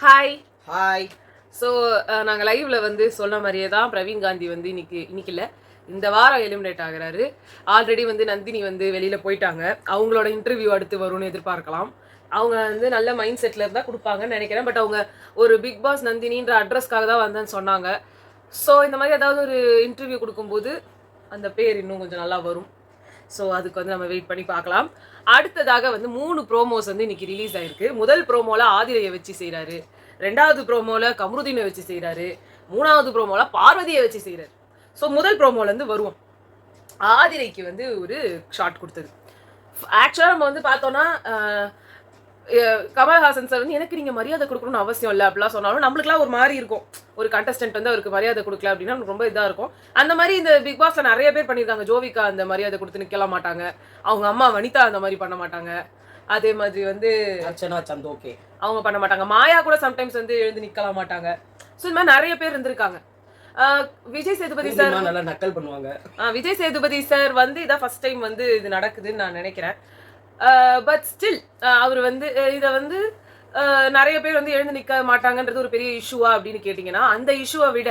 Hi. Hi. So நாங்கள் லைவ்ல வந்து சொன்ன மாதிரியே தான் பிரவீன் காந்தி வந்து இன்னைக்கு இல்லை, இந்த வாரம் எலிமினேட் ஆகுறாரு. ஆல்ரெடி வந்து நந்தினி வந்து வெளியில் போயிட்டாங்க. அவங்களோட இன்டர்வியூ அடுத்து வரும்னு எதிர்பார்க்கலாம். அவங்க வந்து நல்ல மைண்ட் செட்டில் இருந்தால் கொடுப்பாங்கன்னு நினைக்கிறேன். பட் அவங்க ஒரு பிக் பாஸ் நந்தினின்ற அட்ரஸ்க்காக தான் வந்தேன்னு சொன்னாங்க. ஸோ இந்த மாதிரி ஏதாவது ஒரு இன்டர்வியூ கொடுக்கும்போது அந்த பேர் இன்னும் கொஞ்சம் நல்லா வரும். ஸோ அதுக்கு வந்து நம்ம வெயிட் பண்ணி பார்க்கலாம். அடுத்ததாக வந்து 3 ப்ரோமோஸ் வந்து இன்னைக்கு ரிலீஸ் ஆயிருக்கு. முதல் ப்ரோமோல ஆதிரையை வச்சு செய்கிறாரு, 2வது ப்ரோமோல கமருதீனை வச்சு செய்கிறாரு, 3வது ப்ரோமோல பார்வதியை வச்சு செய்கிறாரு. ஸோ முதல் ப்ரோமோலேருந்து வருவோம். ஆதிரைக்கு வந்து ஒரு ஷார்ட் கொடுத்தது. ஆக்சுவலாக நம்ம வந்து பார்த்தோன்னா கமல்ஹாசன் சார் வந்து எனக்கு நீங்கள் மரியாதை கொடுக்கணும்னு அவசியம் இல்லை அப்படிலாம் சொன்னாலும் நம்மளுக்குலாம் ஒரு மாதிரி இருக்கும். ஒரு கண்டஸ்டன்ட் வந்து அவருக்கு மரியாதை கொடுக்கல அப்படின்னா ரொம்ப இதாக இருக்கும். அந்த மாதிரி இந்த பிக் பாஸ்ல நிறைய பேர் பண்ணியிருக்காங்க. ஜோவிகா அந்த மரியாதை கொடுத்து நிற்கல மாட்டாங்க, அவங்க அம்மா வனிதா அந்த மாதிரி பண்ண மாட்டாங்க, அதே மாதிரி வந்து அவங்க பண்ண மாட்டாங்க, மாயா கூட சம்டைம்ஸ் வந்து எழுந்து நிற்கல மாட்டாங்க. ஸோ இந்த மாதிரி நிறைய பேர் இருந்திருக்காங்க. விஜய் சேதுபதி சார் நல்லா நக்கல் பண்ணுவாங்க. விஜய் சேதுபதி சார் வந்து இதான் ஃபர்ஸ்ட் டைம் வந்து இது நடக்குதுன்னு நான் நினைக்கிறேன். பட் ஸ்டில் அவர் வந்து இதை வந்து நிறைய பேர் வந்து எழுந்து நிற்க மாட்டாங்கன்றது ஒரு பெரிய இஷ்யூவா அப்படின்னு கேட்டிங்கன்னா, அந்த இஷ்யூவை விட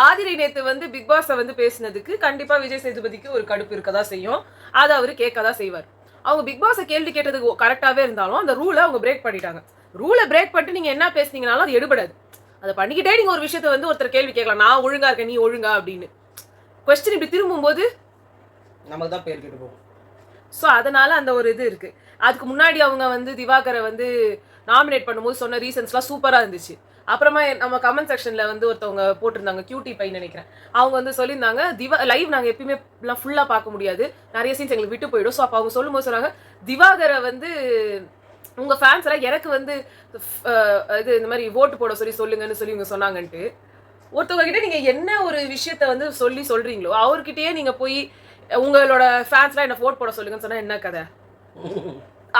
ஆதிரை நேத்து வந்து பிக் பாஸை வந்து பேசினதுக்கு கண்டிப்பா விஜய் சேதுபதிக்கு ஒரு கடுப்பு இருக்கதான் செய்யும். அதை அவர் கேட்கதான் செய்வார். அவங்க பிக் பாஸை கேள்வி கேட்டதுக்கு கரெக்டாகவே இருந்தாலும் அந்த ரூலை அவங்க பிரேக் பண்ணிட்டாங்க. ரூலை பிரேக் பண்ணிட்டு நீங்க என்ன பேசுனீங்கனாலும் அது எடுபடாது. அதை பண்ணிக்கிட்டே நீங்க ஒரு விஷயத்த வந்து ஒருத்தர் கேள்வி கேட்கலாம், நான் ஒழுங்கா இருக்கேன் நீ ஒழுங்கா அப்படின்னு. கொஸ்டின் இப்படி திரும்பும்போது நமக்கு தான் பேர் கேட்டு போகும். ஸோ அதனால அந்த ஒரு இது இருக்கு. அதுக்கு முன்னாடி அவங்க வந்து திவாகரை வந்து நாமினேட் பண்ணும்போது சொன்ன ரீசன்ஸ்லாம் சூப்பராக இருந்துச்சு. அப்புறமா நம்ம கமெண்ட் செக்ஷன்ல வந்து ஒருத்தவங்க போட்டிருந்தாங்க, கியூட்டி பை நினைக்கிறேன், அவங்க வந்து சொல்லியிருந்தாங்க லைவ் நாங்கள் எப்பயுமே ஃபுல்லாக பார்க்க முடியாது, நிறைய சீன்ஸ் எங்களுக்கு விட்டு போயிடும். ஸோ அப்போ அவங்க சொல்லும்போது சொன்னாங்க, திவாகரை வந்து உங்க ஃபேன்ஸ் எல்லாம் எனக்கு வந்து இது இந்த மாதிரி ஓட்டு போட சொல்லுங்கன்னு சொல்லி இவங்க சொன்னாங்கன்ட்டு. ஒருத்தவங்க கிட்ட நீங்க என்ன ஒரு விஷயத்த வந்து சொல்றீங்களோ அவர்கிட்டயே நீங்க போய் உங்களோட ஃபேன்ஸ்லாம் என்ன ஓட் போட சொல்லுங்கன்னு சொன்னா என்ன கதை?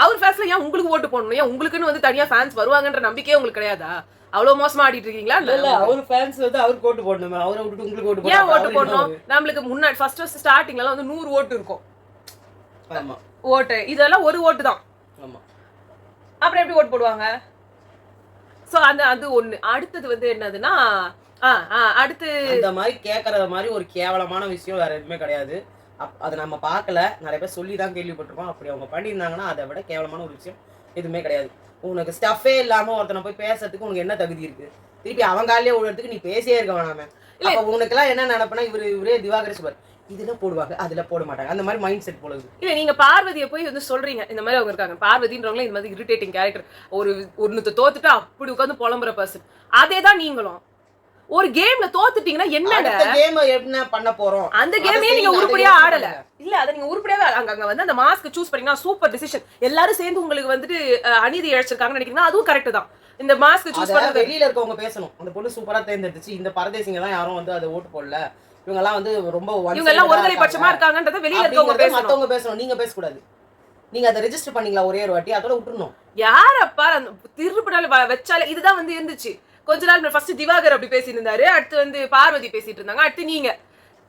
அவர் ஃபேன்ஸ்ல ஏன் உங்களுக்கு ஓட்டு போடணும்? ஏன் உங்களுக்குன்னு வந்து தனியா ஃபேன்ஸ் வருவாங்கன்ற நம்பிக்கையே உங்களுக்கு கிடையாதா? அவ்வளவு மோசமா ஆடிட்டு இருக்கீங்களா? இல்ல அவர் ஃபேன்ஸ் வந்து அவருக்கு ஓட்டு போடணும், அவரை விட்டு உங்களுக்கு ஓட்டு ஏன் ஓட்டு போடணும்? நம்மளுக்கு முன்னாடி ஃபர்ஸ்ட் ஸ்டார்டிங்ல வந்து 100 ஓட்டு இருக்கும். ஆமா, ஓட்டு இதெல்லாம் ஒரு ஓட்டு தான். ஆமா, அப்புறம் எப்படி ஓட்டு போடுவாங்க? சோ அது ஒண்ணு. அடுத்தது வந்து என்னதுன்னா அடுத்து இந்த மாதிரி கேட்கறத மாதிரி ஒரு கேவலமான விஷயம் வேற எதுவுமே கிடையாது. அதை நம்ம பார்க்கல, நிறைய பேர் சொல்லி தான் கேள்விப்பட்டிருக்கோம். அப்படி அவங்க பண்ணியிருந்தாங்கன்னா அதை விட கேவலமான ஒரு விஷயம் எதுவுமே கிடையாது. உனக்கு ஸ்டஃபே இல்லாம ஒருத்தனை போய் பேசுறதுக்கு உனக்கு என்ன தகுதி இருக்கு? திருப்பி அவங்காலே விடுறதுக்கு நீ பேசியே இருக்க வேணாமே. அப்ப உனக்கு எல்லாம் என்ன நினைப்பனா, இவரே திவாகர் சுபர் இதுல போடுவாங்க அதுல போட மாட்டாங்க, அந்த மாதிரி மைண்ட் செட் போடுது. இல்ல நீங்க பார்வதியை போய் வந்து சொல்றீங்க இந்த மாதிரி அவங்க இருக்காங்க, பார்வதின்றவங்களே இந்த மாதிரி இரிட்டேட்டிங் கேரக்டர், ஒருத்த தோத்துட்டு அப்படி உட்காந்து புலம்புற பர்சன். அதேதான் நீங்களும். ஒரு கேம்ல தோத்துட்டீங்கன்னா என்னங்க கேம் என்ன பண்ண போறோம்? அந்த கேமே நீங்க உருப்படியா ஆடல. இல்ல அத நீங்க உருப்படியாவே அங்க வந்து அந்த மாஸ்க் சூஸ் பண்ணீங்கன்னா சூப்பர் டிசிஷன். எல்லாரும் சேர்ந்து உங்களுக்கு வந்துட்டு அநீதி இழைச்சிருக்காங்கன்னு நினைக்கிறீங்க, அதுவும் கரெக்ட் தான். இந்த மாஸ்க் சூஸ் பண்ண வெளியில இருக்கவங்க பேசணும், அந்த பொண்ணு சூப்பரா தேர்ந்தெடுத்துச்சு, இந்த பரதேசிங்க தான் யாரும் வந்து அதை ஓட்டு போடல, இவங்க எல்லாம் வந்து ரொம்ப இவங்க எல்லாம் ஒருதலை பட்சமா இருக்காங்கன்றத வெளியில இருக்கவங்க பேசணும். மத்தவங்க பேசணும், நீங்க பேசக்கூடாது. நீங்க அதை ரெஜிஸ்டர் பண்ணீங்களா ஒரே ஒரு வாட்டி, அதோட விட்டுறணும். யாரப்பா திருப்பினால வச்சாலே இதுதான் வந்து இருந்துச்சு. கொஞ்ச நாள் ஃபர்ஸ்ட் திவாகர் அப்படி பேசிட்டு இருந்தாரு, அடுத்து வந்து பார்வதி பேசிட்டு இருந்தாங்க, அடுத்து நீங்க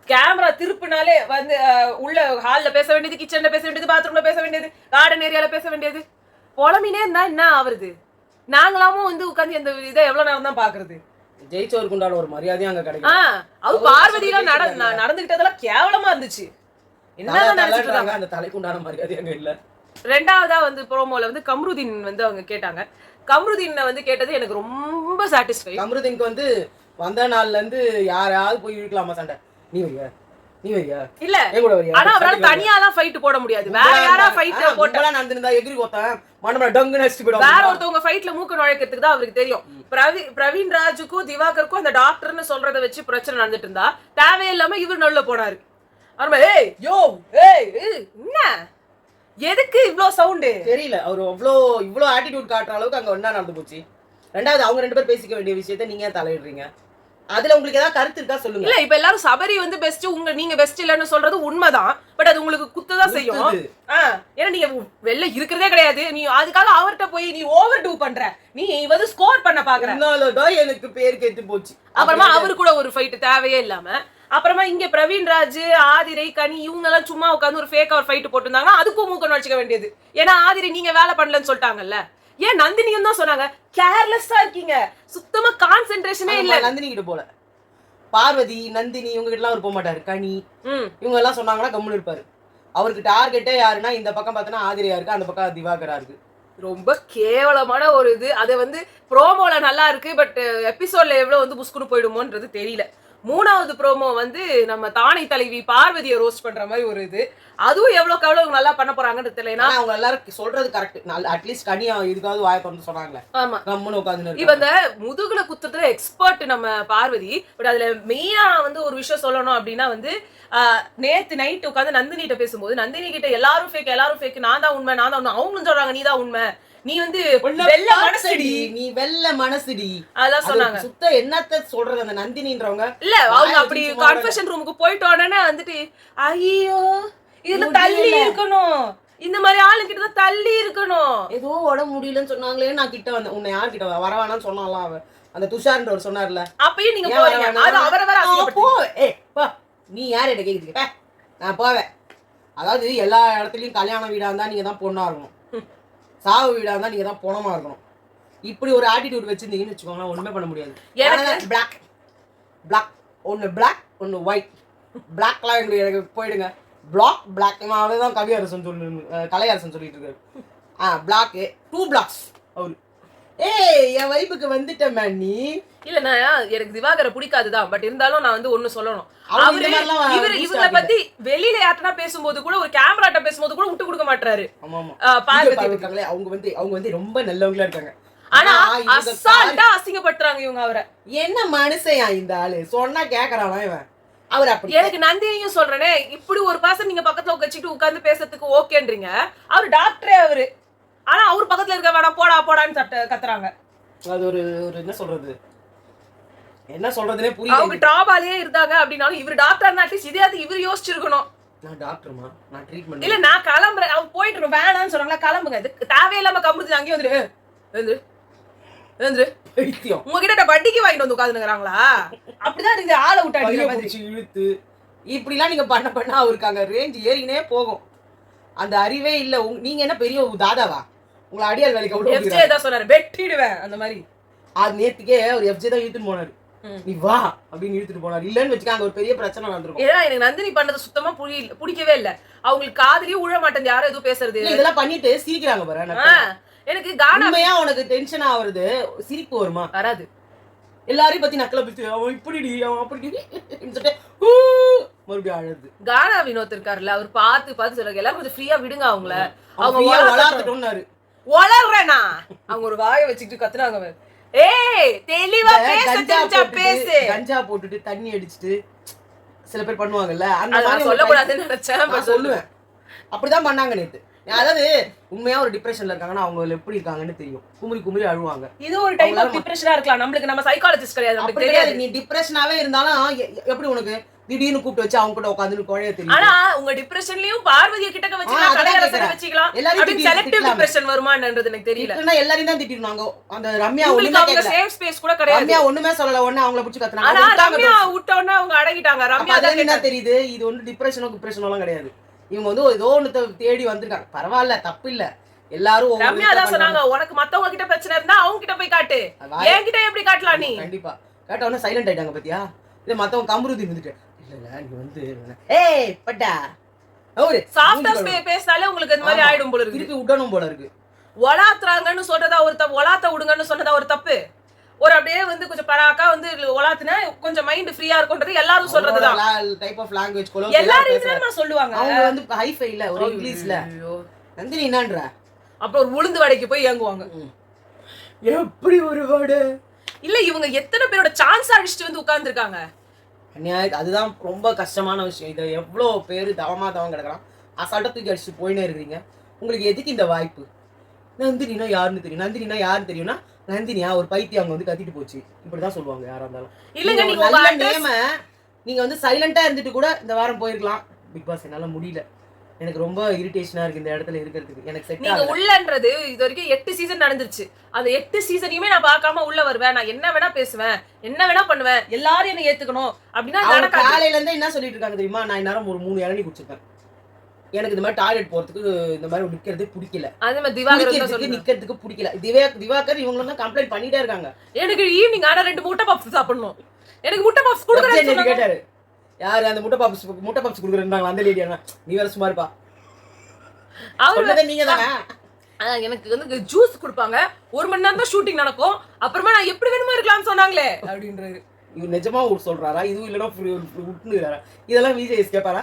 கேமரா திருப்பினாலே வந்து உள்ள ஹால்ல பேச வேண்டியது, கிச்சன்ல பேச வேண்டியது, பாத்ரூம்ல பேச வேண்டியது, கார்டன் ஏரியால பேச வேண்டியது. புலமினே இருந்தா என்ன ஆகுறது? நாங்களாமும் வந்து உட்காந்து இந்த இதை எவ்வளவு நேரம் தான் பாக்குறது? ஜெயிச்சவருக்கு உண்டான ஒரு மரியாதையும் அங்க கிடைக்கும். அது பார்வதியெல்லாம் நடந்துகிட்டதெல்லாம் கேவலமா இருந்துச்சு. என்ன நினைச்சிட்டு அந்த தலைக்கு உண்டான மரியாதை அங்க இல்ல. ரெண்டாவதா வந்து ப்ரோமோல வந்து கமருதீன் வந்து அவங்க கேட்டாங்க. கமருதீன் வந்து கேட்டது எனக்கு ரொம்ப சாட்டிஸ்ஃபை. கமருதீனுக்கு வந்து வந்த நாள்ல இருந்து யாராவது போய் இழுக்கலாமா சண்டை? நீ வையா இல்ல, ஆனா அவரால தனியா தான் ஃபைட் போட முடியாது. வேற யாரா ஃபைட் போட்டா நடந்துருந்தா எகிரி போத்தேன் மண்டபல டங்கு நெஸ்ட் போய்டும். வேற ஒருத்தவங்க ஃபைட்ல மூக்க நுழைக்கிறதுக்கு தான் அவருக்கு தெரியும். பிரவீன் ராஜுக்கும் திவாகருக்கும் அந்த டாக்டர்னு சொல்றத வச்சு பிரச்சனை நடந்துட்டு இருந்தா தேவையில்லாம இவர் நடுல போனாரு. ஏய் யோ ஏய் என்ன எதுக்கு இவ்ளோ சவுண்ட் தெரியல. அவர் இவ்ளோ ஆட்டிடியூட் காட்டுற அளவுக்கு அங்க என்ன நடந்து போச்சு? ரெண்டாவது அவங்க 2 பேர் பேசிக்க வேண்டிய விஷயத்தை நீங்க தலையிடுறீங்க. அதுல உங்களுக்கு ஏதாவது கருத்து இருக்கா சொல்லுங்க. இல்ல இப்ப எல்லாரும் சபரி வந்து பெஸ்ட், நீங்க பெஸ்ட் இல்லன்னு சொல்றது உண்மைதான். பட் அது உங்களுக்கு குத்ததான் செய்யும். ஏன்னா நீங்க வெளில இருக்கிறதே கிடையாது. நீ அதுக்காக அவர்கிட்ட போய் நீ ஓவர் டூ பண்ற, நீ வந்து ஸ்கோர் பண்ண பாக்குற, எனக்கு பேர் கெட்டு போச்சு. அப்புறமா அவரு கூட ஒரு ஃபைட் தேவையே இல்லாம, அப்புறமா இங்க பிரவீன் ராஜ், ஆதிரை, கனி இவங்க எல்லாம் சும்மா உட்காந்து ஒரு ஃபேக்கா ஒரு ஃபைட் போட்டுருந்தாங்கன்னா அதுக்கும் மூக்க நுழைச்சிக்க வேண்டியது. ஏன்னா ஆதிரை நீங்க வேலை பண்ணலன்னு சொல்லிட்டாங்கல்ல. ஏன் நந்தினியும் தான் சொன்னாங்க கேர்லெஸ்ஸா இருக்கீங்க, சுத்தமா கான்சென்ட்ரேஷனே இல்ல. நந்தினி கிட்ட போல, பார்வதி நந்தினி இவங்க கிட்ட எல்லாம் அவர் போக மாட்டாரு. கனி இவங்க எல்லாம் சொன்னாங்கன்னா கம்முன்னு இருப்பாரு. அவருக்கு டார்கெட்டே யாருன்னா இந்த பக்கம் பார்த்தோன்னா ஆதிரியா இருக்கு, அந்த பக்கம் திவாகரா இருக்கு. ரொம்ப கேவலமான ஒரு இது. அது வந்து ப்ரோமோல நல்லா இருக்கு, பட் எபிசோட்ல எவ்வளவு வந்து புஸ்குன்னு போயிடுமோன்றது தெரியல. 3வது ப்ரோமோ வந்து நம்ம தானை தலைவி பார்வதியை ரோஸ்ட் பண்ற மாதிரி ஒரு இது. அதுவும் எவ்வளவுக்கு எவ்வளவு நல்லா பண்ண போறாங்கன்னு தெரியல. ஏன்னா அவங்க எல்லாரும் சொல்றது கரெக்ட். அட்லீஸ்ட் கனியா இதுக்காவது வாய திறந்து சொன்னாங்களே. ஆமா, கம்முன்னு உட்கார்ந்து இவ இந்த முதுகுல குத்துறதுல எக்ஸ்பர்ட் நம்ம பார்வதி. பட் அதுல மெயினா வந்து ஒரு விஷயம் சொல்லணும் அப்படின்னா வந்து நேத்து நைட் உட்காந்து நந்தினிட்ட பேசும்போது நந்தினி கிட்ட எல்லாரும் ஃபேக், நான் தான் உண்மை, அவங்களும் சொல்றாங்க நீ தான் உண்மை, நீ வந்து வெள்ள மனசுடி, நீ வெள்ள மனசுடி அதான் சொன்னாங்க. சுத்த என்னத்த சொல்றது அந்த நந்தினின்றவங்க. இல்ல அவங்க அப்படி கன்ஃபெஷன் ரூமுக்கு போயிட்ட உடனே வந்துட்டு ஐயோ இதுல தள்ளி இருக்கணும், இந்த மாதிரி ஆளுங்கிட்ட தான் தள்ளி இருக்கணும், ஏதோ உடம்பு முடியலன்னு சொன்னாங்களே நான் கிட்ட வந்தேன். உன்னை யார் கிட்ட வர வேணாம்னு சொன்னாலாம் அவ அந்த துஷார்ன்றவர் சொன்னார்ல, அப்பயும் நீங்க போறீங்க. அது அவரவர் போ. போ நீ யார் என்ன கேக்குறீங்க, நான் போவேன். அதாவது எல்லா இடத்துலயும் கல்யாண வீடா இருந்தா நீங்க தான் பொண்ணா இருக்கணும், சாவு வீடா இருந்தா நீங்க தான் பொணமா இருக்கணும். இப்படி ஒரு ஆட்டிடியூட் வச்சிருந்தீங்கன்னு வச்சுக்கோங்களேன், ஒண்ணுமே பண்ண முடியாது. பிளாக் பிளாக் ஒன்னு பிளாக் ஒன்னு ஒயிட். பிளாக்லாம் எனக்கு போயிடுங்க. பிளாக் பிளாக் தான் கவியரசன் கலையரசன் சொல்லிட்டு இருக்காரு. பிளாக்கு 2 பிளாக்ஸ் அவரு. என் வைப்புக்கு வந்துட்டேன் நீ. இல்ல நான் எனக்கு திவாகரை பிடிக்காதுதான், பட் இருந்தாலும் நான் வந்து ஒண்ணு சொல்லணும். இவரை பத்தி வெளியில யார்ட்டனா பேசும்போது கூட, ஒரு கேமராட்ட பேசும்போது கூட விட்டு கொடுக்க மாட்டாரு. பார்வதி அவங்க வந்து ரொம்ப நல்லவங்களா இருக்காங்க. ஆனா அசால்ட்டா அசிங்கப்படுத்துறாங்க இவங்க அவரை. என்ன மனுஷயா இந்த ஆளு சொன்னா கேக்குறானா இவன். அவர் அப்படி எனக்கு நந்தினியும் சொல்றேனே, இப்படி ஒரு பர்சன் நீங்க பக்கத்துல உட்காந்து உட்கார்ந்து பேசுறதுக்கு ஓகேன்றீங்க. அவரு டாக்டரே அவரு, ஆனா அவர் பக்கத்துல இருக்க வேணாம் போடா போடான்னு கத்துறாங்க. அது ஒரு என்ன சொல்றதுனே புரியல. அவங்க டிராபாலே இருந்தாங்க அப்படினாலும் இவர் டாக்டர்னா அட்லீஸ்ட் இதையாவது இவர் யோசிச்சிருக்கணும். நான் டாக்டர்மா, நான் ட்ரீட்மென்ட் இல்ல நான் கிளம்புறேன், அவங்க போயிட்டு வேணாம்னு சொன்னாங்களா, கிளம்புங்க. இது தேவையில்லாம கம்புறது அங்கேயே வந்துரு உங்ககிட்ட வட்டிக்கு வாங்கிட்டு வந்து உட்காந்துங்கிறாங்களா? அப்படிதான் இருக்கு. ஆளை விட்டாடி இழுத்து இப்படிலாம் நீங்க பண்ண அவருக்கு அங்க ரேஞ்ச் ஏறினே போகும். அந்த அறிவே இல்ல. நீங்க என்ன பெரிய தாதாவா? உங்களை அடியால் வேலைக்கு சொன்னாரு வெட்டிடுவேன் அந்த மாதிரி. அது நேத்துக்கே ஒரு எஃப்ஜே தான் இழுத்துட்டு போனாரு. நீ வா அப்படின்னு இழுத்துட்டு போனாரு. இல்லன்னு வச்சுக்க அங்க ஒரு பெரிய பிரச்சனை நடந்திருக்கும். ஏன்னா எனக்கு நந்தினி பண்ணது சுத்தமா பிடிக்கவே இல்ல. அவங்களுக்கு காதுலயும் உழ மாட்டேன் யாரும் எதுவும் பேசுறது. இதெல்லாம் பண்ணிட்டு சிரிக்கிறாங்க பாரு. எனக்கு கானாமையா உனக்கு டென்ஷன் ஆகுறது, சிரிப்பு வருமா? வராது. எல்லாரையும் பத்தி நக்கல பத்தி அவன் இப்படி அவன் அப்படி மறுபடியும் அழுது. கானா வினோத் இருக்காருல்ல, அவர் பார்த்து சொல்லுங்க எல்லாரும் கொஞ்சம் ஃப்ரீயா விடுங்க அவங்கள. அவங்க வளர்த்துட்டோம்னாரு. வளர்றேனா அவங்க ஒரு வாயை வச்சுக்கிட்டு கத்துறாங்க. தெளிவா பேசு. கஞ்சா போட்டுட்டு தண்ணி அடிச்சுட்டு சில பேர் பண்ணுவாங்கல்ல, அந்த மாதிரி சொல்லக்கூடாதுன்னு நினைச்சேன், சொல்லுவேன். அப்படிதான் பண்ணாங்க நேத்து. அதாவது உண்மையா ஒரு டிப்ரெஷன்ல இருக்காங்கன்னா அவங்க எப்படி இருக்காங்கன்னு தெரியும். குமுறி அழுவாங்க. இது ஒரு டைப் ஆஃப் டிப்ரெஷனா இருக்கலாம். நம்மளுக்கு நம்ம சைக்காலஜிஸ்ட் கிடையாது, நமக்கு தெரியாது. நீ டிப்ரெஷனாவே இருந்தாலும் எப்படி உனக்கு திடீர்னு கூப்பிட்டு வச்சு அவங்க கூட உட்கார்ந்து குழைய தெரியும். ஆனா உங்க டிப்ரெஷன்லயும் பார்வதிய கிட்டக்க வச்சுக்கலாம், கலையரசனை வச்சுக்கலாம். அப்படி செலக்டிவ் டிப்ரெஷன் வருமான்றது எனக்கு தெரியல. இல்லனா எல்லாரையும் தான் திட்டிடுவாங்க. அந்த ரம்யா ஒண்ணுமே கேட்கல. சேஃப் ஸ்பேஸ் கூட கிடையாது. ரம்யா ஒண்ணுமே சொல்லல. உடனே அவங்கள பிடிச்சு கத்துனாங்க. ஆனா ரம்யா விட்டோனே அவங்க அடங்கிட்டாங்க. ரம்யா தான் என்ன தெரியுது, இது ஒண்ணு டிப்ரெஷனோ எல்லாம் கிடையாது. இவங்க வந்து ஏதோ ஒண்ணு தேடி வந்திருக்காங்க. பரவாயில்ல, தப்பு இல்ல. எல்லாரும் ரம்யா தான் சொன்னாங்க, உனக்கு மத்தவங்க கிட்ட பிரச்சனை இருந்தா அவங்க கிட்ட போய் காட்டு, என்கிட்ட எப்படி காட்டலாம் நீ? கண்டிப்பா கேட்ட உடனே சைலண்ட் ஆயிட்டாங்க பாத்தியா. இது மத்தவங்க கம்புருதி இருந்துட்டு இல்ல நீ வந்து பட்டா ஒரு சாஃப்டா பேசினாலே உங்களுக்கு இந்த மாதிரி ஆயிடும் போல இருக்கு. திருப்பி விடணும் போல இருக்கு. ஒலாத்துறாங்கன்னு சொல்றதா ஒரு தப்பு, ஒலாத்த விடுங்கன்னு சொன்னதா ஒரு தப்பு. ஒரு அப்படியே வந்து கொஞ்சம் பராக்கா வந்து ஒலாத்துனா கொஞ்சம் மைண்ட் ஃப்ரீயா இருக்கும்ன்றது எல்லாரும் சொல்றதுதான். டைப் ஆஃப் லாங்குவேஜ் கோலோ எல்லாரும் இதுதான் சொல்லுவாங்க. அவங்க வந்து ஹைஃபை இல்ல, ஒரு இங்கிலீஷ்ல. நந்தினி என்னன்றா அப்புறம் ஒரு உளுந்து வடைக்கு போய் ஏங்குவாங்க. எப்படி ஒரு வடை இல்ல இவங்க எத்தனை பேரோட சான்ஸ் அடிச்சுட்டு வந்து உட்கார்ந்து இருக்காங்க. அதுதான் ரொம்ப கஷ்டமான விஷயம். இதை எவ்வளவு பேரு தவம் கிடக்குறான். அசால்ட்டா தூக்கி அடிச்சுட்டு போயினே இருக்கிறீங்க. உங்களுக்கு எதுக்கு இந்த வாய்ப்பு? நந்தினினா யாருன்னு தெரியும். நந்தினினா யாருன்னு தெரியும்னா நந்தினியா ஒரு பைத்தியம் அவங்க வந்து கத்திட்டு போச்சு, இப்படிதான் சொல்லுவாங்க யாரா இருந்தாலும். இல்லங்க நீங்க வந்து சைலண்டா இருந்துட்டு கூட இந்த வாரம் போயிருக்கலாம். பிக் பாஸ் என்னால முடியல, எனக்கு ரொம்ப இரிட்டேஷனா இருக்கு இந்த இடத்துல இருக்கிறதுக்கு. எனக்கு செட் நீங்க உள்ளன்றது இது வரைக்கும் 8 சீசன் நடந்துருச்சு. அந்த 8 சீசனையுமே நான் பார்க்காம உள்ள வருவேன், நான் என்ன வேணா பேசுவேன், என்ன வேணா பண்ணுவேன், எல்லாரும் என்ன ஏத்துக்கணும் அப்படின்னா காலையில இருந்தே என்ன சொல்லிட்டு இருக்காங்க தெரியுமா? நான் இந்நேரம் ஒரு 3 இளநீ குடிச்சிருக்கேன். எனக்கு இந்த மாதிரி டாய்லெட் போறதுக்கு இந்த மாதிரி நிக்கிறது பிடிக்கல, அதே மாதிரி திவாகர் தான் குளிக்கிறதுக்கு சொல்லுங்க. நிக்கிறதுக்கு பிடிக்கல. திவாகர் இவங்க தான் கம்ப்ளைண்ட் பண்ணிட்டே இருக்காங்க. எனக்கு ஈவினிங் ஆனா 2 முட்டை பப்ஸ் சாப்பிடணும். எனக்கு முட்டை பப்ஸ் என்ன கொடுக்குறேன்னு கேட்டாரு, யாரு அந்த முட்டை பப்ஸ் குடுக்குறாங்க அந்த லேடி? நீ வேற சும்மா இருப்பா, அவரு சொன்னதே நீங்க தானே. எனக்கு வந்து ஜூஸ் கொடுப்பாங்க. 1 மணி நேரம் தான் ஷூட்டிங் நடக்கும். அப்புறமா நான் எப்படி வேணுமா இருக்கலாம்னு சொன்னாங்களே அப்படின்றாரு. இவர் நிஜமா சொல்றாரா இதுவும் இல்லைன்னா விட்டுனுறாரா? இதெல்லாம் விஜய் கேட்பாரா?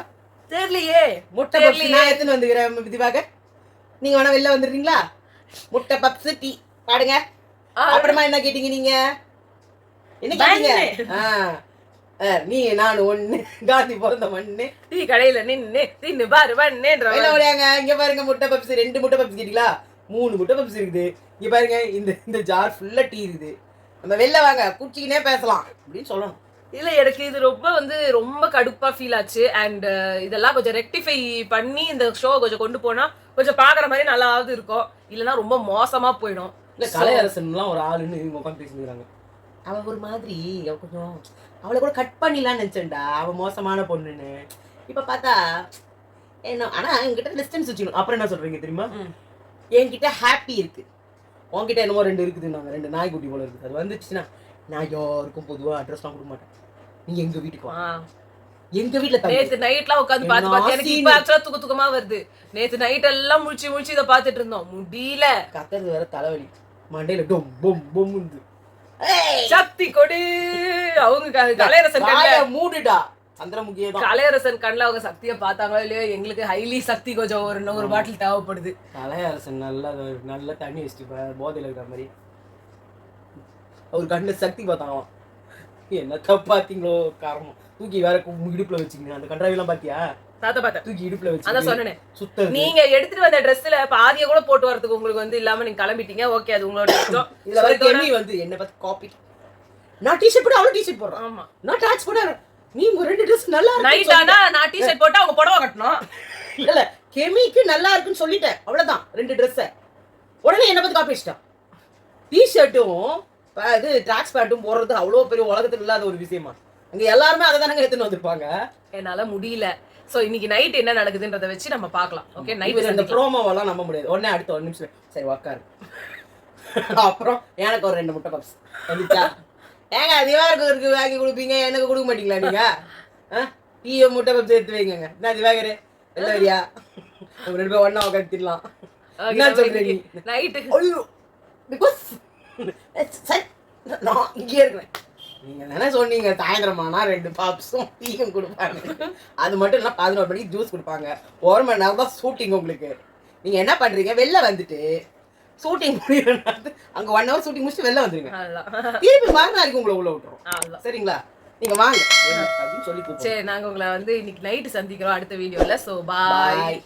தெரியலையே. முட்டை பப்ஸ் நான் எடுத்துன்னு வந்துக்கிறேன் திவாகர், நீங்க வேணா வெளில வந்துடுறீங்களா? முட்டை பப்ஸ் டீ பாடுங்க. அப்புறமா என்ன கேட்டீங்க நீங்க? என்ன கேட்டீங்க? நீ நான் ஒண்ணு காந்தி பிறந்த மண்ணு டீ கடையில நின்னு தின்னு பாரு பண்ணேன்ற வெளில ஓடியாங்க. இங்க பாருங்க முட்டை பப்ஸ், 2 முட்டை பப்ஸ் கேட்டீங்களா? 3 முட்டை பப்ஸ் இருக்குது. இங்க பாருங்க இந்த ஜார் ஃபுல்லா டீ இருக்குது. நம்ம வெளில வாங்க குச்சிக்கினே பேசலாம் அப்படின்னு சொல்லணும். இல்ல எனக்கு இது ரொம்ப கடுப்பா ஃபீல் ஆச்சு. அண்ட் இதெல்லாம் கொஞ்சம் ரெக்டிஃபை பண்ணி இந்த ஷோ கொஞ்சம் கொண்டு போனா கொஞ்சம் பாக்குற மாதிரி நல்லாவது இருக்கும். இல்லைன்னா ரொம்ப மோசமா போயிடும். இல்ல கலையரசன்லாம் ஒரு ஆளுன்னு இவங்க உட்காந்து பேசிக்கிறாங்க. அவ ஒரு மாதிரி கொஞ்சம் அவளை கூட கட் பண்ணிடலான்னு நினைச்சேன்டா, அவ மோசமான பொண்ணுன்னு. இப்ப பார்த்தா என்ன, ஆனா என்கிட்ட டிஸ்டன்ஸ் வச்சுக்கணும். அப்புறம் என்ன சொல்றீங்க தெரியுமா? என்கிட்ட ஹாப்பி இருக்கு, உன்கிட்ட என்னமோ 2 இருக்குதுன்னாங்க, 2 நாய்க்குட்டி போல இருக்குது. அது வந்துச்சுன்னா நான் யாருக்கும் பொதுவா அட்ரஸ்லாம் கொடுக்க மாட்டேன். நீங்க எங்க வீட்டுக்கு வா, எங்க வீட்டுல நேத்து நைட்லாம் உட்காந்து பார்த்து எனக்கு இப்ப ஆக்சுவலா தூக்கமா வருது. நேத்து நைட் எல்லாம் முழிச்சு இதை பார்த்துட்டு இருந்தோம், முடியல. கத்துறது வேற தலைவலி, மண்டையில டொம் பொம் பொம்முந்து. சக்தி கொடு. அவங்க கலையரசன் கண்ல மூடுடா சந்திரமுகியே தான். கலையரசன் கண்ல அவங்க சக்தியை பார்த்தாங்களோ இல்லையோ, எங்களுக்கு ஹைலி சக்தி கொஞ்சம் ஒரு பாட்டில் தேவைப்படுது. கலையரசன் நல்ல தண்ணி வச்சுட்டு போதையில இருக்கிற மாதிரி அவர் கண்ணுல சக்தி பார்த்தாங்களாம். என்ன பாத்தீங்களோ காரணம், தூக்கி வேற இடுப்புல வச்சுக்கீங்க. அந்த கன்றாவிலாம் பாத்தியா? பார்த்தேன் தூக்கி இடுப்புல வச்சு அதான் சொன்னேன். சுத்தம். நீங்க எடுத்துட்டு வந்த ட்ரெஸ்ல பாதிய கூட போட்டு வரதுக்கு உங்களுக்கு இல்லாம நீங்க கிளம்பிட்டீங்க. ஓகே, அது உங்களோட இஷ்டம். இதுல வர கெமி என்ன பார்த்து காப்பி. நான் டி-ஷர்ட் போட அவளோ டி-ஷர்ட் போடுறேன். ஆமா, நான் டாட்ஸ் போட நீ 2 Dress நல்லா இருக்கு. நைட் ஆனா நான் டி-ஷர்ட் போட்டா அவங்க புடவை கட்டணும். இல்ல கெமிக்கு நல்லா இருக்குன்னு சொல்லிட்டேன், அவ்வளவுதான். 2 Dress உடனே என்ன பார்த்து காப்பி அடிச்சிட்டான். டி-ஷர்ட்டும் இது ட்ராக்ஸ் பேண்ட்டும் போடுறது அவ்வளோ பெரிய உலகத்துல இல்லாத ஒரு விஷயமா? அங்க எல்லாருமே அதை தானங்க எடுத்துன்னு வந்திருப்பாங்க. என்னால முடியல. சோ இன்னைக்கு நைட் என்ன நடக்குதுன்றத வச்சு நம்ம பார்க்கலாம். ஓகே, நைட் இந்த ப்ரோமோவெல்லாம் நம்ப முடியாது. உடனே அடுத்த 1 நிமிஷம் சரி உக்காரு. அப்புறம் எனக்கு ஒரு 2 முட்டை பப்ஸ் வந்துச்சா? ஏங்க திவாகருக்கு வாங்கி கொடுப்பீங்க, எனக்கு கொடுக்க மாட்டீங்களா நீங்க? டீ முட்டை பப்ஸ் எடுத்து வைங்க. என்ன திவாகர் எல்ல வரியா? 2 பேரும் ஒண்ணா உட்காந்து திடலாம். என்ன சொல்றீங்க நைட்டு? ஐயோ பிகாஸ் சரி நான் இங்கே இருக்கிறேன். நீங்க தானே சொன்னீங்க சாயந்தரமானா 2 பாப்ஸும் டீயும் கொடுப்பாங்க. அது மட்டும் இல்லை 11 மணிக்கு ஜூஸ் கொடுப்பாங்க. 1 மணி நேரம் தான் ஷூட்டிங் உங்களுக்கு. நீங்க என்ன பண்றீங்க, வெளில வந்துட்டு ஷூட்டிங் முடியறது அங்க 1 hour ஷூட்டிங் முடிச்சுட்டு வெளில வந்துருங்க. திருப்பி மறுநாளைக்கு உங்களை உள்ள விட்டுறோம். சரிங்களா? நீங்க வாங்க அப்படின்னு சொல்லி கூப்பிடுங்க. சரி, நாங்க உங்களை இன்னைக்கு நைட்டு சந்திக்கிறோம் அடுத்த வீடியோல. சோ பாய்.